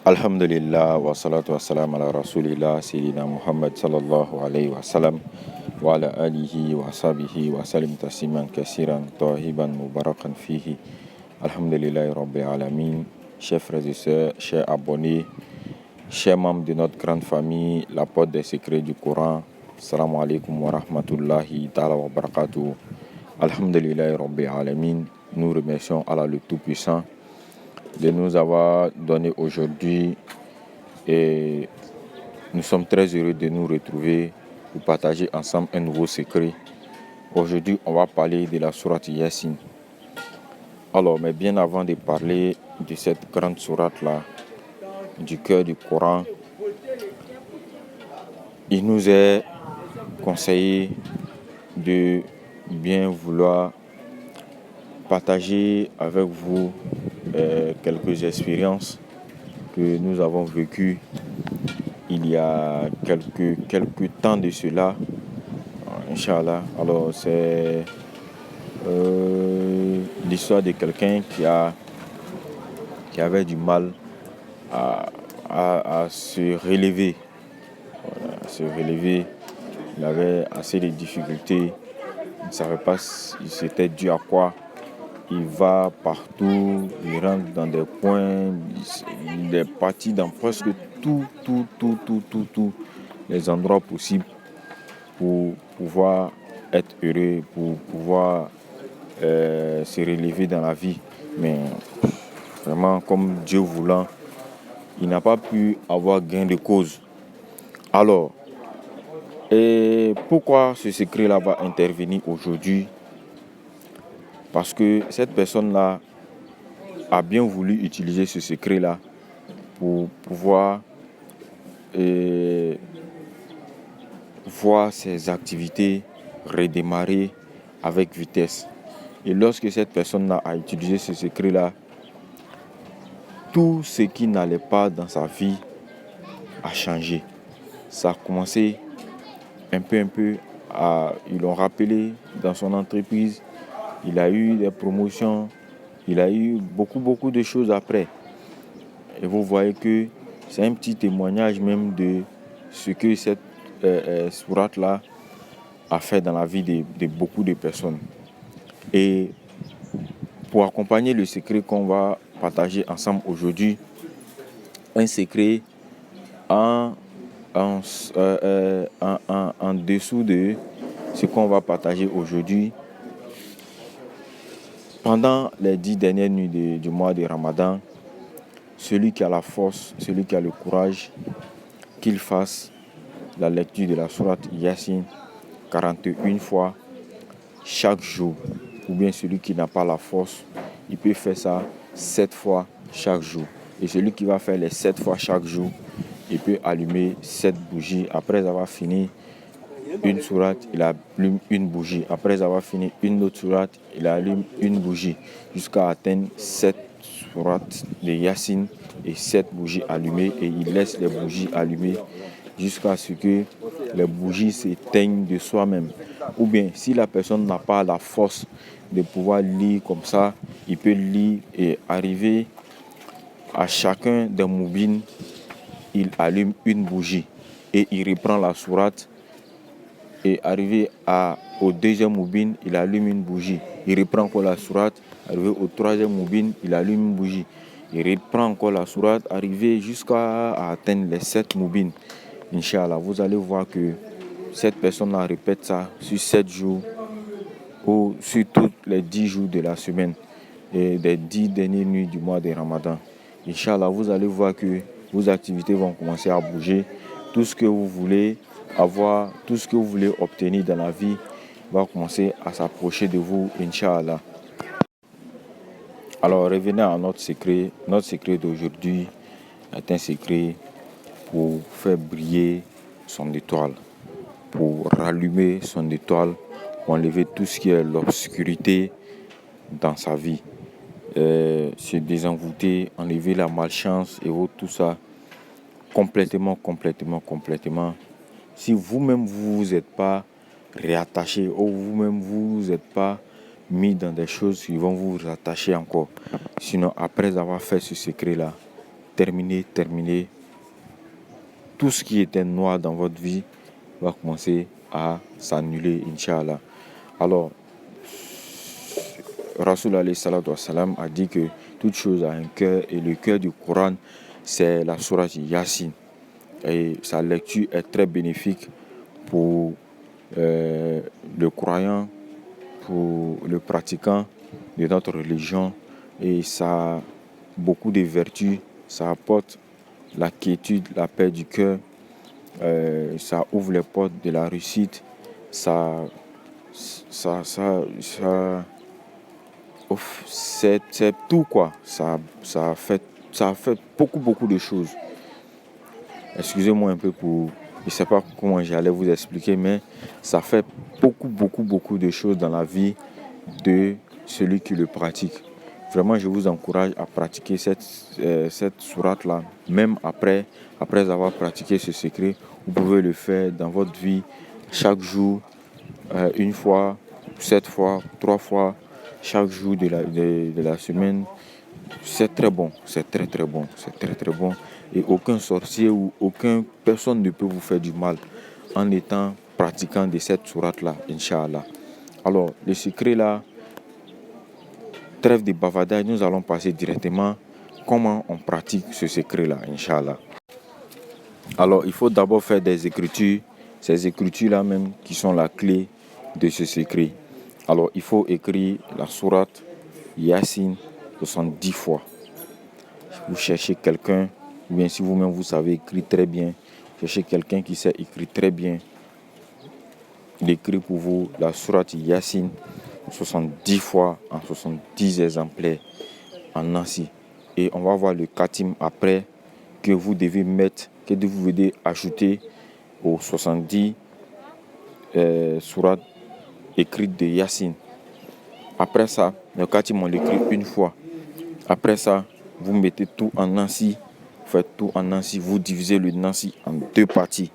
Alhamdulillah wa salatu wa salam ala rasulillah sayyidina Muhammad sallallahu alayhi wa sallam wa ala alihi wa sahbihi wa salim tasliman kasiran tahiban mubarakan fihi. Alhamdulillahi rabbil alamin. Chers frères et sœurs, chers abonnés, chers membres de notre grande famille, la porte des secrets du Coran. Assalamu alaikum wa rahmatullahi ta'ala wa barakatuh. Alhamdulillahi rabbil alamin. Nous remercions Allah le Tout-Puissant de nous avoir donné aujourd'hui, et nous sommes très heureux de nous retrouver pour partager ensemble un nouveau secret. Aujourd'hui, on va parler de la sourate Yasin. Alors, mais bien avant de parler de cette grande sourate-là, du cœur du Coran, il nous est conseillé de bien vouloir partager avec vous quelques expériences que nous avons vécues il y a quelques temps de cela, Inch'Allah. Alors c'est l'histoire de quelqu'un qui avait du mal à se relever. Voilà, à se relever. Il avait assez de difficultés. Il ne savait pas si c'était dû à quoi. Il va partout, il rentre dans des coins, il est parti dans presque tous les endroits possibles pour pouvoir être heureux, pour pouvoir se relever dans la vie. Mais vraiment, comme Dieu voulant, il n'a pas pu avoir gain de cause. Alors, et pourquoi ce secret-là va intervenir aujourd'hui? Parce que cette personne-là a bien voulu utiliser ce secret-là pour pouvoir voir ses activités redémarrer avec vitesse. Et lorsque cette personne-là a utilisé ce secret-là, tout ce qui n'allait pas dans sa vie a changé. Ça a commencé un peu ils l'ont rappelé dans son entreprise. Il a eu des promotions, il a eu beaucoup de choses après. Et vous voyez que c'est un petit témoignage même de ce que cette sourate-là a fait dans la vie de beaucoup de personnes. Et pour accompagner le secret qu'on va partager ensemble aujourd'hui, un secret en dessous de ce qu'on va partager aujourd'hui. Pendant les 10 dernières nuits du mois de Ramadan, celui qui a la force, celui qui a le courage, qu'il fasse la lecture de la sourate Yasin 41 fois chaque jour. Ou bien celui qui n'a pas la force, il peut faire ça 7 fois chaque jour. Et celui qui va faire les 7 fois chaque jour, il peut allumer 7 bougies. Après avoir fini une sourate, il allume une bougie. Après avoir fini une autre sourate, il allume une bougie. Jusqu'à atteindre 7 sourates de Yasin et 7 bougies allumées. Et il laisse les bougies allumées jusqu'à ce que les bougies s'éteignent de soi-même. Ou bien, si la personne n'a pas la force de pouvoir lire comme ça, il peut lire et arriver à chacun des moubines, il allume une bougie et il reprend la sourate. Et arrivé au deuxième moubine, il allume une bougie. Il reprend encore la sourate. Arrivé au troisième moubine, il allume une bougie. Il reprend encore la sourate, arrivé jusqu'à atteindre les 7 moubines. Inch'Allah, vous allez voir que cette personne-là répète ça sur 7 jours ou sur tous les 10 jours de la semaine et des 10 dernières nuits du mois de Ramadan. Inch'Allah, vous allez voir que vos activités vont commencer à bouger. Tout ce que vous voulez avoir, tout ce que vous voulez obtenir dans la vie va commencer à s'approcher de vous, Inch'Allah. Alors, revenons à notre secret. Notre secret d'aujourd'hui est un secret pour faire briller son étoile, pour rallumer son étoile, pour enlever tout ce qui est l'obscurité dans sa vie. Se désenvoûter, enlever la malchance et tout ça complètement. Si vous-même vous êtes pas réattaché ou vous-même vous n'êtes pas mis dans des choses qui vont vous rattacher encore. Sinon, après avoir fait ce secret-là, terminer. Tout ce qui était noir dans votre vie va commencer à s'annuler, Inch'Allah. Alors, Rasul alayhi salatu wassalam a dit que toute chose a un cœur, et le cœur du Coran, c'est la sourate Yasin. Et sa lecture est très bénéfique pour le croyant, pour le pratiquant de notre religion, et ça a beaucoup de vertus. Ça apporte la quiétude, la paix du cœur, ça ouvre les portes de la réussite, c'est tout quoi. Ça a fait beaucoup de choses. Excusez-moi un peu pour, je ne sais pas comment j'allais vous expliquer, mais ça fait beaucoup de choses dans la vie de celui qui le pratique. Vraiment, je vous encourage à pratiquer cette sourate-là. Même après avoir pratiqué ce secret, vous pouvez le faire dans votre vie chaque jour, une fois, 7 fois, 3 fois, chaque jour de la semaine. C'est très bon, c'est très bon. Et aucun sorcier ou aucune personne ne peut vous faire du mal en étant pratiquant de cette sourate-là, Inch'Allah. Alors, le secret là, trêve de bavardage, nous allons passer directement comment on pratique ce secret-là, Inch'Allah. Alors, il faut d'abord faire des écritures, ces écritures-là même qui sont la clé de ce secret. Alors, il faut écrire la sourate Yasin 70 fois. Vous cherchez quelqu'un, ou bien si vous-même vous savez écrire très bien, cherchez quelqu'un qui sait écrire très bien. Il écrit pour vous la sourate Yasin 70 fois en 70 exemplaires en Nancy. Et on va voir le khatim après que vous devez mettre, que vous devez ajouter aux 70 sourates écrites de Yasin. Après ça, le khatim on l'écrit une fois. Après ça, vous mettez tout en Nancy, faites tout en Nancy, vous divisez le Nancy en 2 parties.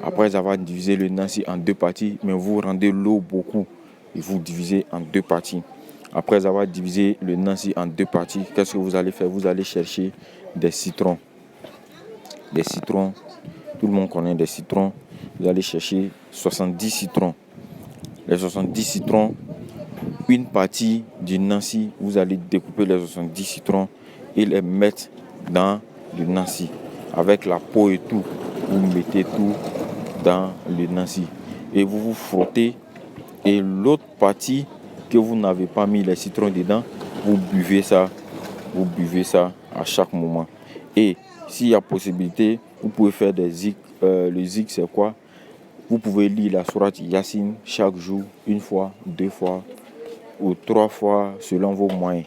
Après avoir divisé le Nancy en 2 parties, mais vous rendez l'eau beaucoup et vous divisez en 2 parties. Après avoir divisé le Nancy en 2 parties, qu'est-ce que vous allez faire? Vous allez chercher des citrons. Des citrons, tout le monde connaît des citrons. Vous allez chercher 70 citrons. Les 70 citrons, une partie du Nancy, vous allez découper les 70 citrons et les mettre dans le Nancy. Avec la peau et tout, vous mettez tout dans le Nancy. Et vous frottez. Et l'autre partie que vous n'avez pas mis les citrons dedans, vous buvez ça à chaque moment. Et s'il y a possibilité, vous pouvez faire des zik. Le zik, c'est quoi? Vous pouvez lire la sourate Yasin chaque jour, 1 fois, 2 fois ou 3 fois selon vos moyens.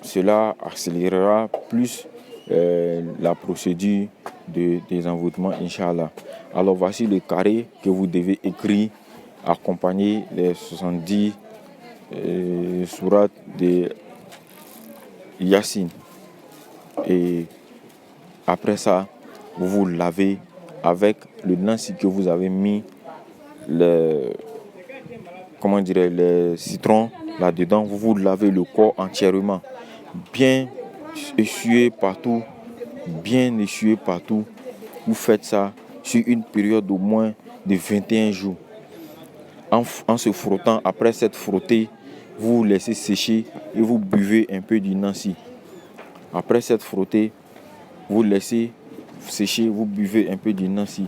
Cela accélérera plus la procédure des envoûtements, Inch'Allah. Alors voici le carré que vous devez écrire, accompagner les 70 sourates de Yasin. Et après ça, vous vous lavez avec le Nancy que vous avez mis les citrons là-dedans. Vous vous lavez le corps entièrement. Bien essuyer partout. Vous faites ça sur une période au moins de 21 jours. En se frottant, après cette frottée, vous laissez sécher et vous buvez un peu du Nancy. Après cette frottée, vous laissez sécher, vous buvez un peu du Nancy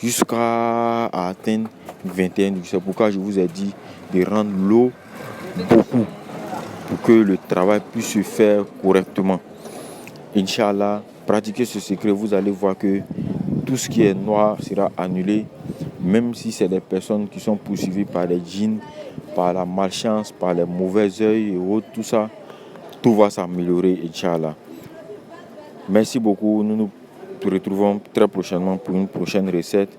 jusqu'à atteindre 21 degrés. C'est pourquoi je vous ai dit de rendre l'eau beaucoup pour que le travail puisse se faire correctement. Inch'Allah, pratiquez ce secret, vous allez voir que tout ce qui est noir sera annulé, même si c'est des personnes qui sont poursuivies par les djinns, par la malchance, par les mauvais œils et autres, tout ça, tout va s'améliorer, Inch'Allah. Merci beaucoup, nous nous retrouvons très prochainement pour une prochaine recette.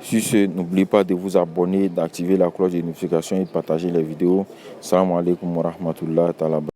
Sur ce, n'oubliez pas de vous abonner, d'activer la cloche de notification et de partager les vidéos. Salam alaikum wa rahmatullah ta'ala.